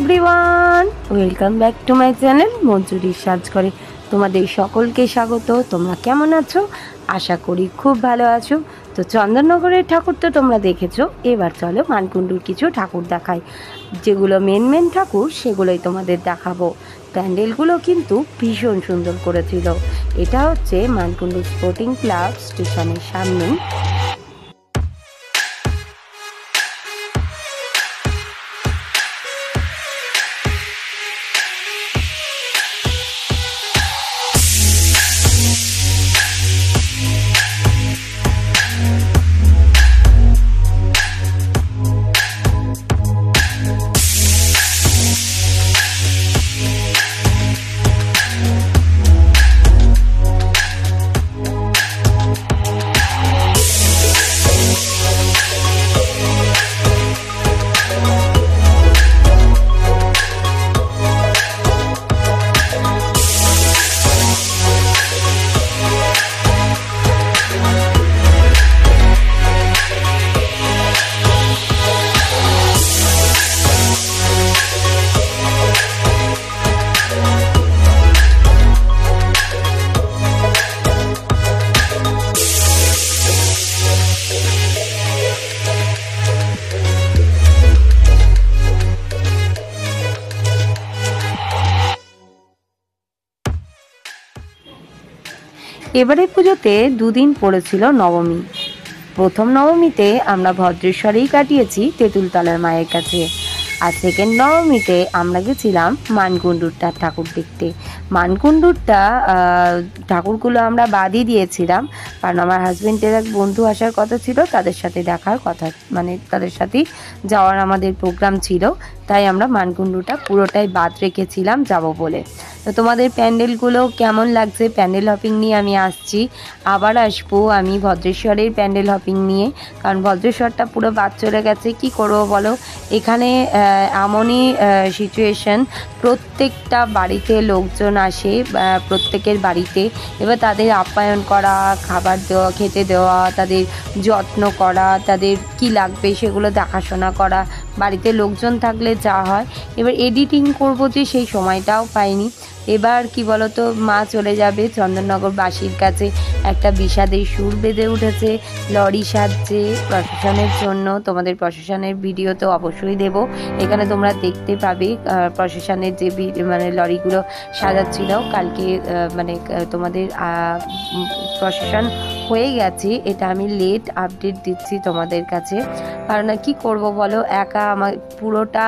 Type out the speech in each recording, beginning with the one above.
Everyone, welcome back to my channel মঞ্জুরির সাজ করে। তোমাদের সকলকে স্বাগত। তোমরা কেমন আছো? আশা করি খুব ভালো আছো। তো চন্দননগরের ঠাকুর তো তোমরা দেখেছো, এবার চলো মানকুণ্ডুর কিছু ঠাকুর দেখাই। যেগুলো মেন ঠাকুর সেগুলোই তোমাদের দেখাবো। প্যান্ডেলগুলো কিন্তু ভীষণ সুন্দর করেছিল। এটা হচ্ছে মানকুণ্ডু স্পোর্টিং ক্লাব স্টেশনের সামনে। এবারে পুজোতে দুদিন পড়েছিল নবমী। প্রথম নবমীতে আমরা ভদ্রেশ্বরেই কাটিয়েছি তেঁতুলতলার মায়ের কাছে, আর সেকেন্ড নবমীতে আমরা গেছিলাম মানকুণ্ডুরটার ঠাকুর দেখতে। মানকুণ্ডুরটা ঠাকুরগুলো আমরা বাদই দিয়েছিলাম, কারণ আমার হাজব্যান্ডের এক বন্ধু আসার কথা ছিল, তাদের সাথে দেখার কথা, মানে তাদের সাথেই যাওয়ার আমাদের প্রোগ্রাম ছিল, তাই আমরা মানকুণ্ডুরটা পুরোটাই বাদ রেখেছিলাম যাব বলে। তো তোমাদের প্যান্ডেলগুলো কেমন লাগছে? প্যান্ডেল হপিং নিয়ে আমি আসছি, আবার আসবো আমি ভদ্রেশ্বরের প্যান্ডেল হপিং নিয়ে, কারণ ভদ্রেশ্বরটা পুরো বাদ চলে গেছে। কি করবো বলো, এখানে এমনই সিচুয়েশন, প্রত্যেকটা বাড়িতে লোকজন আসে, প্রত্যেকের বাড়িতে, এবার তাদের আপ্যায়ন করা, খাবার দেওয়া, খেতে দেওয়া, তাদের যত্ন করা, তাদের কি লাগবে সেগুলো দেখাশোনা করা, বাড়িতে লোকজন থাকলে যা হয়। এবার এডিটিং করব যে সেই সময়টাও পাইনি। এবার কি বলতো, মা চলে যাবে, চন্দননগরবাসীর কাছে একটা বিষাদের সুর বেঁধে উঠেছে। লরি সাজছে প্রশাসনের জন্য, তোমাদের প্রশাসনের ভিডিও তো অবশ্যই দেব, এখানে তোমরা দেখতে পাবে প্রশাসনের যে মানে লরিগুলো সাজাচ্ছিল। কালকে মানে তোমাদের প্রশাসন হয়ে গেছে, এটা আমি লেট আপডেট দিচ্ছি তোমাদের কাছে, কারণ কি করব বলো, একা আমার পুরোটা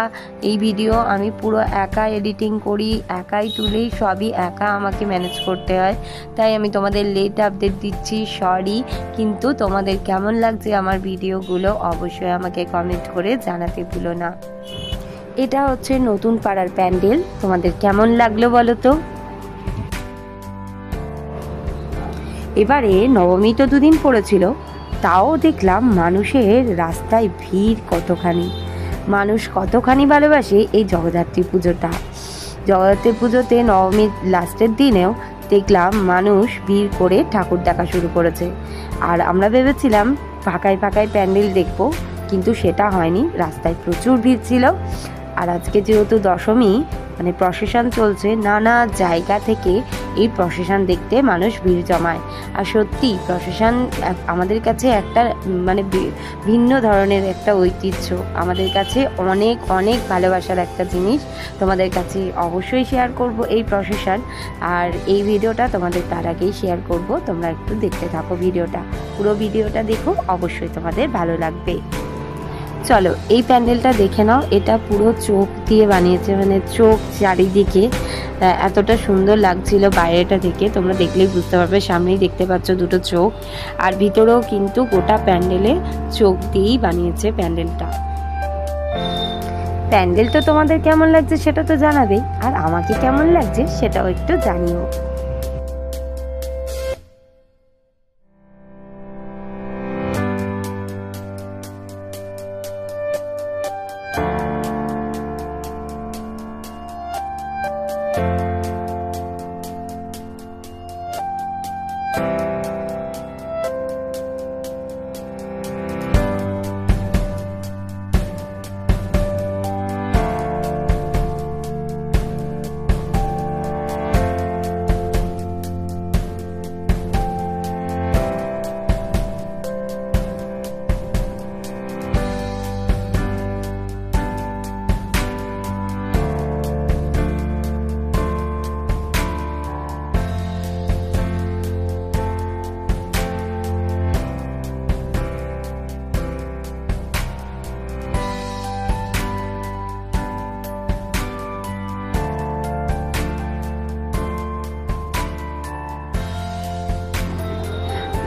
এই ভিডিও আমি পুরো একা এডিটিং করি, একাই তুলি, সবই একা আমাকে ম্যানেজ করতে হয়, তাই আমি তোমাদের লেট আপডেট দিচ্ছি, সরি। কিন্তু তোমাদের কেমন লাগছে আমার ভিডিওগুলো অবশ্যই আমাকে কমেন্ট করে জানাতে ভুলো না। এটা হচ্ছে নতুন পাড়ার প্যান্ডেল, তোমাদের কেমন লাগলো বলো তো। এবারে নবমী তো দুদিন পড়েছিল, তাও দেখলাম মানুষের রাস্তায় ভিড় কতখানি, মানুষ কতখানি ভালোবাসে এই জগদ্ধাত্রী পুজোটা। জগদ্ধাত্রী পুজোতে নবমীর লাস্টের দিনেও দেখলাম মানুষ ভিড় করে ঠাকুর দেখা শুরু করেছে, আর আমরা ভেবেছিলাম ফাঁকায় প্যান্ডেল দেখবো, কিন্তু সেটা হয়নি, রাস্তায় প্রচুর ভিড় ছিল। আর আজকে যেহেতু দশমী, মানে প্রসেশন চলছে, নানা জায়গা থেকে এই প্রসেশন দেখতে মানুষ ভিড় জমায়। আর সত্যি প্রসেশন আমাদের কাছে একটা মানে ভিন্ন ধরনের একটা ঐতিহ্য, আমাদের কাছে অনেক অনেক ভালোবাসার একটা জিনিস। তোমাদের কাছে অবশ্যই শেয়ার করব এই প্রসেশন, আর এই ভিডিওটা তোমাদের তার আগেই শেয়ার করব। তোমরা একটু দেখতে থাকো ভিডিওটা, পুরো ভিডিওটা দেখো, অবশ্যই তোমাদের ভালো লাগবে। চলো এই প্যান্ডেলটা দেখে নাও। এটা পুরো চোখ দিয়ে বানিয়েছে, মানে চোখ চারিদিকে, এতটা সুন্দর লাগছিল বাইরেটা থেকে, তোমরা দেখলেই বুঝতে পারবে। সামনেই দেখতে পাচ্ছ দুটো চোখ, আর ভিতরেও কিন্তু গোটা প্যান্ডেলে চোখ দিয়েই বানিয়েছে প্যান্ডেলটা। প্যান্ডেল তো তোমাদের কেমন লাগছে সেটা তো জানাবেই, আর আমাকে কেমন লাগছে সেটাও একটু জানিও।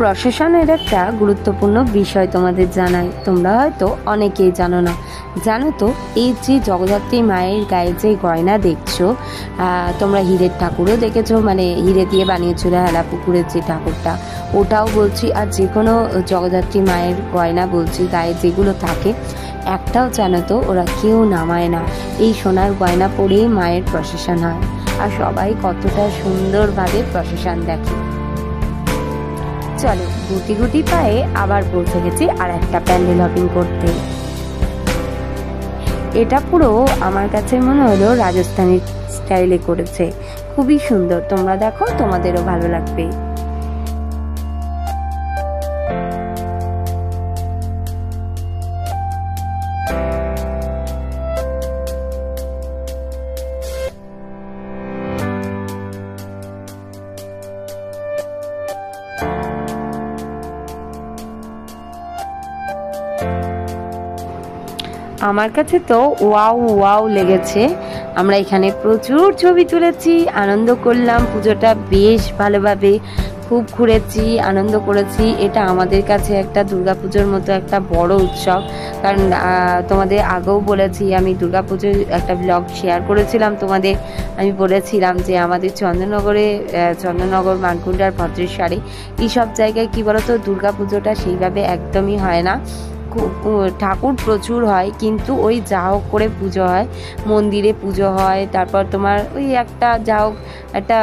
প্রশাসনের একটা গুরুত্বপূর্ণ বিষয় তোমাদের জানাই, তোমরা হয়তো অনেকেই জানো না। জানো তো, এই যে জগদ্ধাত্রী মায়ের গায়ে যে গয়না দেখছো, তোমরা হীরের ঠাকুরও দেখেছো, মানে হিরে দিয়ে বানিয়েছিল হেলা পুকুরের যে ঠাকুরটা, ওটাও বলছি, আর যে কোনো জগদ্ধাত্রী মায়ের গয়না বলছি, গায়ে যেগুলো থাকে একটাও জানো তো ওরা কেউ নামায় না। এই সোনার গয়না পরেই মায়ের প্রসেশন হয়, আর সবাই কতটা সুন্দরভাবে প্রসেশন দেখে। চলো, গুটি গুটি পায়ে আবার পৌঁছে গেছি আর একটা প্যান্ডেল হপিং করতে। এটা পুরো আমার কাছে মনে হলো রাজস্থানি স্টাইলে করেছে, খুবই সুন্দর। তোমরা দেখো, তোমাদেরও ভালো লাগবে। আমার কাছে তো ওয়াও ওয়াও লেগেছে। আমরা এখানে প্রচুর ছবি তুলেছি, আনন্দ করলাম, পুজোটা বেশ ভালোভাবে খুব ঘুরেছি, আনন্দ করেছি। এটা আমাদের কাছে একটা দুর্গাপুজোর মতো একটা বড় উৎসব, কারণ তোমাদের আগেও বলেছি, আমি দুর্গাপুজোর একটা ব্লগ শেয়ার করেছিলাম তোমাদের। আমি বলেছিলাম যে আমাদের চন্দননগর, মানকুণ্ডার, ভদ্রেশ্বরে এইসব জায়গায় কী বলতো, দুর্গাপুজোটা সেইভাবে একদমই হয় না। ঠাকুর প্রচুর হয়, কিন্তু ওই যা হোক করে পুজো হয়, মন্দিরে পুজো হয়, তারপর তোমার ওই একটা যা হোক একটা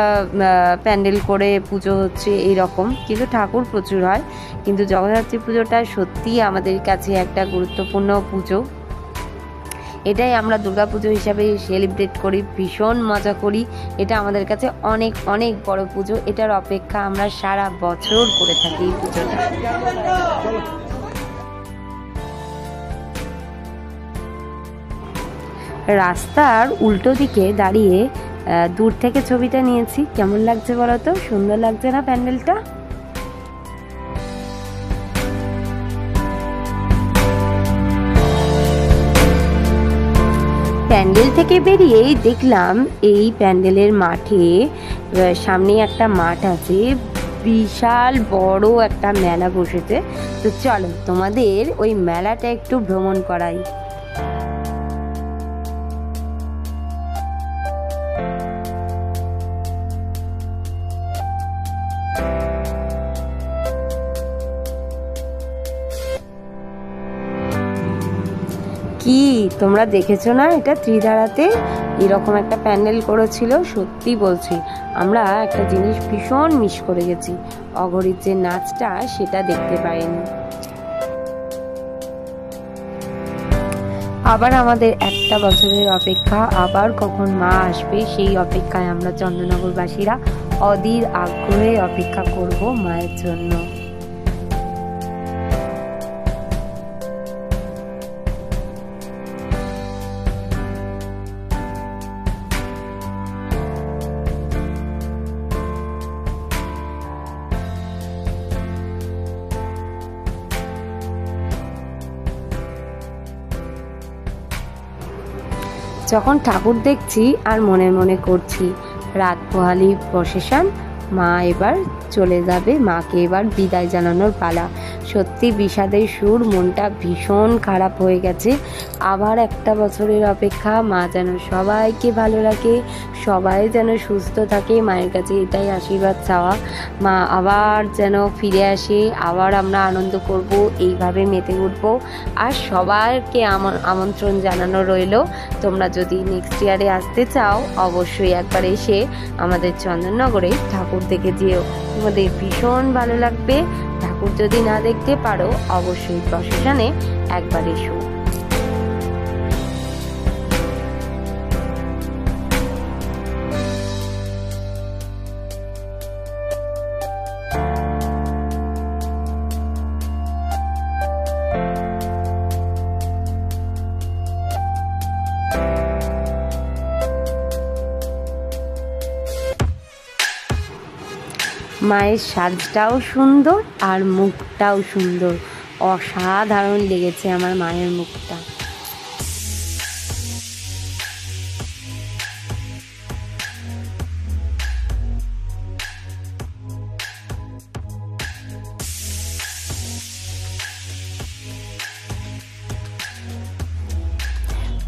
প্যান্ডেল করে পুজো হচ্ছে এইরকম, কিন্তু ঠাকুর প্রচুর হয়। কিন্তু জগদ্ধাত্রী পুজোটা সত্যিই আমাদের কাছে একটা গুরুত্বপূর্ণ পুজো। এটাই আমরা দুর্গাপুজো হিসাবে সেলিব্রেট করি, ভীষণ মজা করি। এটা আমাদের কাছে অনেক অনেক বড় পুজো, এটার অপেক্ষা আমরা সারা বছর করে থাকি এই পুজোটা। রাস্তার উল্টো দিকে দাঁড়িয়ে দূর থেকে ছবিটা নিয়েছি। কেমন লাগছে বলো তো? সুন্দর লাগছে না প্যান্ডেলটা? প্যান্ডেল থেকে বেরিয়েই দেখলাম এই প্যান্ডেলের মাঠে, সামনে একটা মাঠ আছে, বিশাল বড় একটা মেলা বসেছে। তো চলো তোমাদের ওই মেলাটা একটু ভ্রমণ করাই। কি তোমরা দেখেছো না, এটা ত্রিধারাতে এরকম একটা প্যান্ডেল করেছিল। সত্যি বলছি, আমরা একটা জিনিস ভীষণ মিস করে গেছি, অঘরীর যে নাচটা সেটা দেখতে পাইনি। আবার আমাদের একটা বছরের অপেক্ষা, আবার কখন মা আসবে সেই অপেক্ষায় আমরা চন্দননগরবাসীরা অধীর আগ্রহে অপেক্ষা করব মায়ের জন্য। যখন ঠাকুর দেখছি আর মনে মনে করছি রাত পোহালি প্রসেশন, মা এবার চলে যাবে, মাকে এবার বিদায় জানানোর পালা। সত্যি বিষাদের সুর, মনটা ভীষণ খারাপ হয়ে গেছে। আবার একটা বছরের অপেক্ষা, মা যেন সবাইকে ভালো রাখে, সবাই যেন সুস্থ থাকে, মায়ের কাছে এটাই আশীর্বাদ চাওয়া। মা আবার যেন ফিরে আসে, আবার আমরা আনন্দ করব, এইভাবে মেতে উঠব। আর সবাইকে আমন্ত্রণ জানানো রইল, তোমরা যদি নেক্সট ইয়ারে আসতে চাও অবশ্যই একবার এসে আমাদের চন্দননগরে ঠাকুর দেখে যেও, তোমাদের ভীষণ ভালো লাগবে। ঠাকুর যদি না দেখতে পারো অবশ্যই প্রসেশনে একবার এসো। মায়ের সাজটাও সুন্দর আর মুখটাও সুন্দর, অসাধারণ লেগেছে আমার মায়ের মুখটা।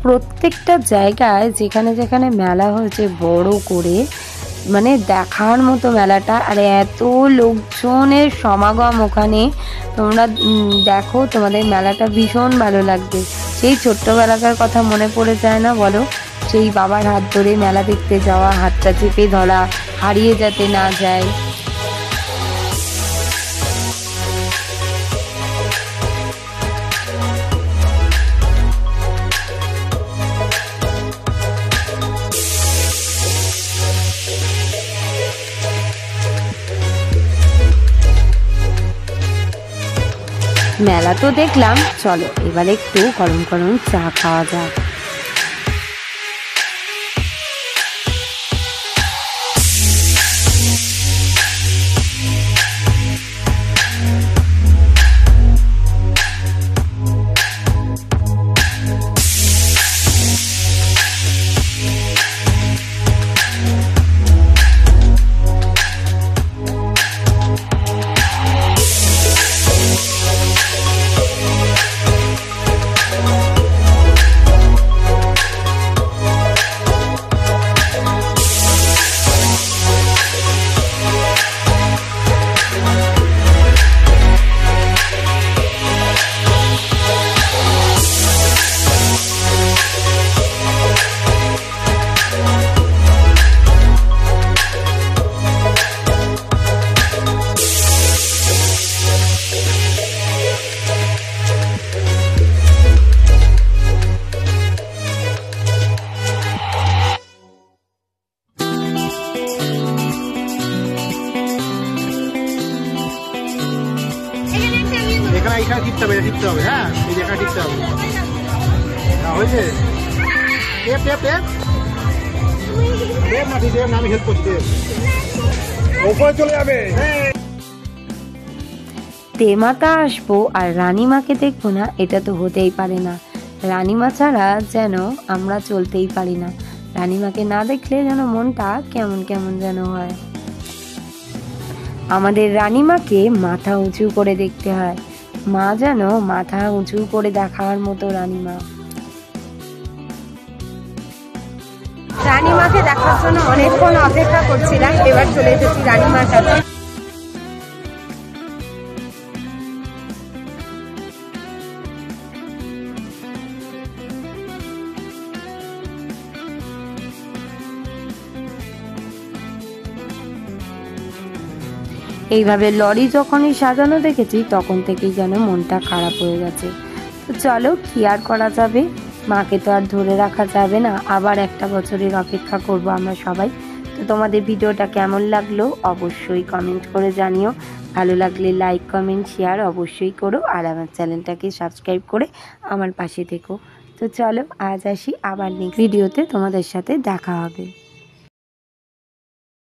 প্রত্যেকটা জায়গায় যেখানে যেখানে মেলা হয়েছে বড় করে, মানে দেখার মতো মেলাটা। আর এত লোকজনের সমাগম ওখানে, তোমরা দেখো, তোমাদের মেলাটা ভীষণ ভালো লাগবে। সেই ছোট্টবেলাকার কথা মনে পড়ে যায় না বলো? সেই বাবার হাত ধরে মেলা দেখতে যাওয়া, হাতটা চেপে ধরা, হারিয়ে যাতে না যায়। মেলা তো দেখলাম, চলো এবার একটু গরম গরম চা খাওয়া যাক। এখানে টিপতে হবে, টিপতে হবে। হ্যাঁ, এই যে এখানে টিপতে হবে। হয়েছে? টেপ টেপ টেপ টেপ না, টেপ না, আমি হেল্প করছি। টেপ ওপরে চলে যাবে। তেমাতা আসবো আর রানীমাকে দেখবো না, এটা তো হতেই পারে না। রানীমা ছাড়া যেন আমরা চলতেই পারি না। রানীমাকে না দেখলে যেন মনটা কেমন কেমন যেন হয়। আমাদের রানীমাকে মাথা উঁচু করে দেখতে হয়। মা যেন মাথা উঁচু করে দেখার মতো রানীমা। রানীমাকে দেখার জন্য অনেকক্ষণ অপেক্ষা করছিলাম, এবার চলে এসেছি রানীমার কাছে। এইভাবে লরি যখনই সাজানো দেখেছি তখন থেকেই যেন মনটা খারাপ হয়ে গেছে। তো চলো, কি আর করা যাবে, মাকে তো আর ধরে রাখা যাবে না। আবার একটা বছরের অপেক্ষা করব আমরা সবাই। তো তোমাদের ভিডিওটা কেমন লাগলো অবশ্যই কমেন্ট করে জানিও। ভালো লাগলে লাইক কমেন্ট শেয়ার অবশ্যই করো, আর আমার চ্যানেলটাকে সাবস্ক্রাইব করে আমার পাশে থেকো। তো চলো আজ আসি, আবার নেক্সট ভিডিওতে তোমাদের সাথে দেখা হবে।